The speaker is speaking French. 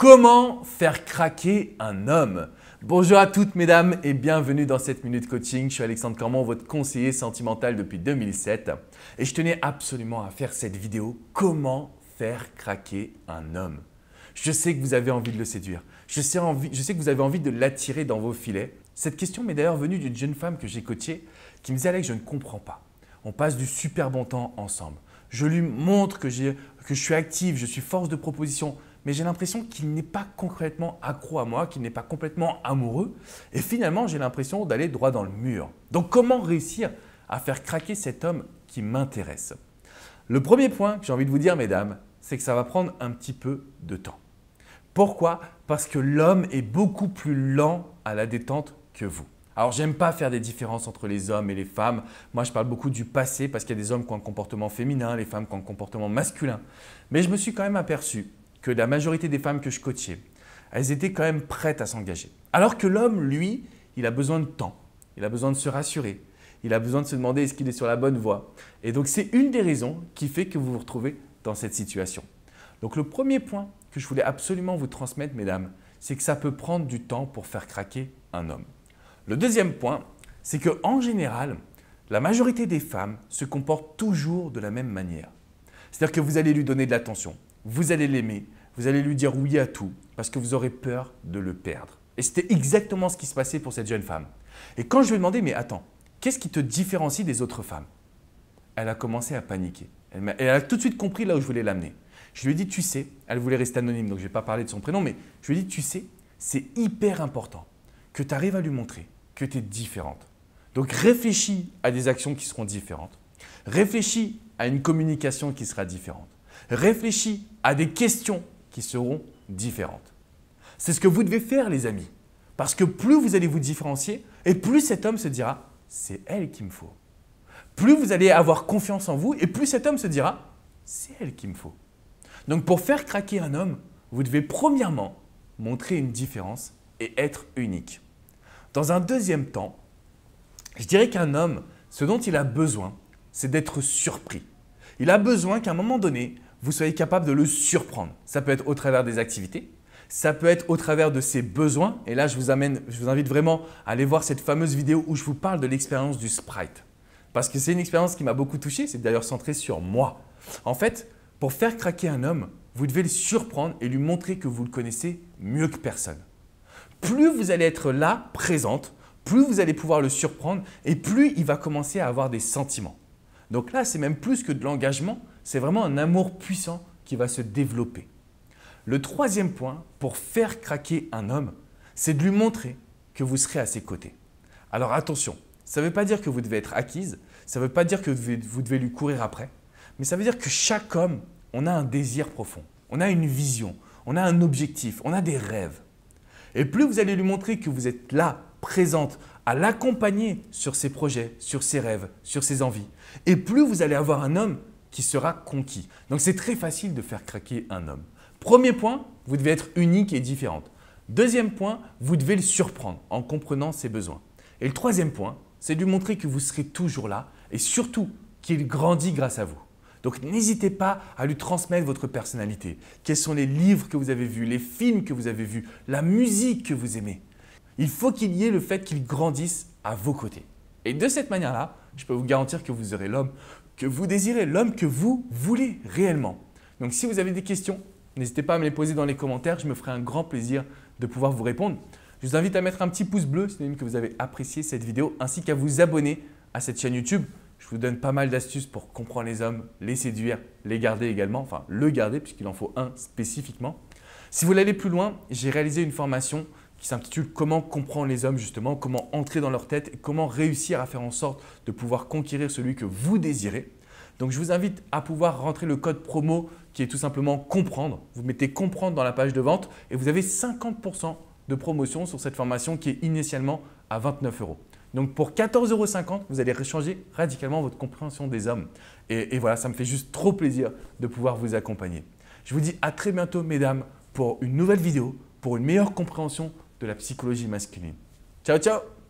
Comment faire craquer un homme? Bonjour à toutes mesdames et bienvenue dans cette Minute Coaching. Je suis Alexandre Cormon, votre conseiller sentimental depuis 2007 et je tenais absolument à faire cette vidéo. Comment faire craquer un homme? Je sais que vous avez envie de le séduire. Je sais que vous avez envie de l'attirer dans vos filets. Cette question m'est d'ailleurs venue d'une jeune femme que j'ai coachée qui me disait « Alex, je ne comprends pas. On passe du super bon temps ensemble. Je lui montre que je suis active, je suis force de proposition. » Mais j'ai l'impression qu'il n'est pas concrètement accro à moi, qu'il n'est pas complètement amoureux. Et finalement, j'ai l'impression d'aller droit dans le mur. Donc, comment réussir à faire craquer cet homme qui m'intéresse? Le premier point que j'ai envie de vous dire, mesdames, c'est que ça va prendre un petit peu de temps. Pourquoi? Parce que l'homme est beaucoup plus lent à la détente que vous. Alors, j'aime pas faire des différences entre les hommes et les femmes. Moi, je parle beaucoup du passé parce qu'il y a des hommes qui ont un comportement féminin, les femmes qui ont un comportement masculin. Mais je me suis quand même aperçu que la majorité des femmes que je coachais, elles étaient quand même prêtes à s'engager. Alors que l'homme, lui, il a besoin de temps, il a besoin de se rassurer, il a besoin de se demander est-ce qu'il est sur la bonne voie. Et donc, c'est une des raisons qui fait que vous vous retrouvez dans cette situation. Donc, le premier point que je voulais absolument vous transmettre, mesdames, c'est que ça peut prendre du temps pour faire craquer un homme. Le deuxième point, c'est qu'en général, la majorité des femmes se comportent toujours de la même manière. C'est-à-dire que vous allez lui donner de l'attention. Vous allez l'aimer, vous allez lui dire oui à tout parce que vous aurez peur de le perdre. Et c'était exactement ce qui se passait pour cette jeune femme. Et quand je lui ai demandé, mais attends, qu'est-ce qui te différencie des autres femmes? Elle a commencé à paniquer. Elle a tout de suite compris là où je voulais l'amener. Je lui ai dit, tu sais, elle voulait rester anonyme, donc je ne vais pas parler de son prénom, mais je lui ai dit, tu sais, c'est hyper important que tu arrives à lui montrer que tu es différente. Donc réfléchis à des actions qui seront différentes. Réfléchis à une communication qui sera différente. Réfléchis à des questions qui seront différentes. C'est ce que vous devez faire, les amis. Parce que plus vous allez vous différencier et plus cet homme se dira « c'est elle qu'il me faut ». Plus vous allez avoir confiance en vous et plus cet homme se dira « c'est elle qu'il me faut ». Donc pour faire craquer un homme, vous devez premièrement montrer une différence et être unique. Dans un deuxième temps, je dirais qu'un homme, ce dont il a besoin, c'est d'être surpris. Il a besoin qu'à un moment donné, vous soyez capable de le surprendre. Ça peut être au travers des activités, ça peut être au travers de ses besoins. Et là, je vous invite vraiment à aller voir cette fameuse vidéo où je vous parle de l'expérience du Sprite. Parce que c'est une expérience qui m'a beaucoup touché, c'est d'ailleurs centré sur moi. En fait, pour faire craquer un homme, vous devez le surprendre et lui montrer que vous le connaissez mieux que personne. Plus vous allez être là, présente, plus vous allez pouvoir le surprendre et plus il va commencer à avoir des sentiments. Donc là, c'est même plus que de l'engagement, c'est vraiment un amour puissant qui va se développer. Le troisième point pour faire craquer un homme, c'est de lui montrer que vous serez à ses côtés. Alors attention, ça ne veut pas dire que vous devez être acquise, ça ne veut pas dire que vous devez lui courir après, mais ça veut dire que chaque homme, on a un désir profond, on a une vision, on a un objectif, on a des rêves. Et plus vous allez lui montrer que vous êtes là, présente, à l'accompagner sur ses projets, sur ses rêves, sur ses envies, et plus vous allez avoir un homme qui sera conquis. Donc, c'est très facile de faire craquer un homme. Premier point, vous devez être unique et différente. Deuxième point, vous devez le surprendre en comprenant ses besoins. Et le troisième point, c'est de lui montrer que vous serez toujours là et surtout qu'il grandit grâce à vous. Donc, n'hésitez pas à lui transmettre votre personnalité. Quels sont les livres que vous avez vus, les films que vous avez vus, la musique que vous aimez. Il faut qu'il y ait le fait qu'il grandisse à vos côtés. Et de cette manière-là, je peux vous garantir que vous aurez l'homme que vous désirez, l'homme que vous voulez réellement. Donc, si vous avez des questions, n'hésitez pas à me les poser dans les commentaires. Je me ferai un grand plaisir de pouvoir vous répondre. Je vous invite à mettre un petit pouce bleu si vous avez apprécié cette vidéo, ainsi qu'à vous abonner à cette chaîne YouTube. Je vous donne pas mal d'astuces pour comprendre les hommes, les séduire, les garder également, enfin le garder puisqu'il en faut un spécifiquement. Si vous voulez aller plus loin, j'ai réalisé une formation qui s'intitule « Comment comprendre les hommes » justement, comment entrer dans leur tête et comment réussir à faire en sorte de pouvoir conquérir celui que vous désirez. Donc, je vous invite à pouvoir rentrer le code promo qui est tout simplement « Comprendre ». Vous mettez « Comprendre » dans la page de vente et vous avez 50% de promotion sur cette formation qui est initialement à 29 €. Donc, pour 14,50 €, vous allez changer radicalement votre compréhension des hommes. Et voilà, ça me fait juste trop plaisir de pouvoir vous accompagner. Je vous dis à très bientôt, mesdames, pour une nouvelle vidéo, pour une meilleure compréhension de la psychologie masculine. Ciao, ciao!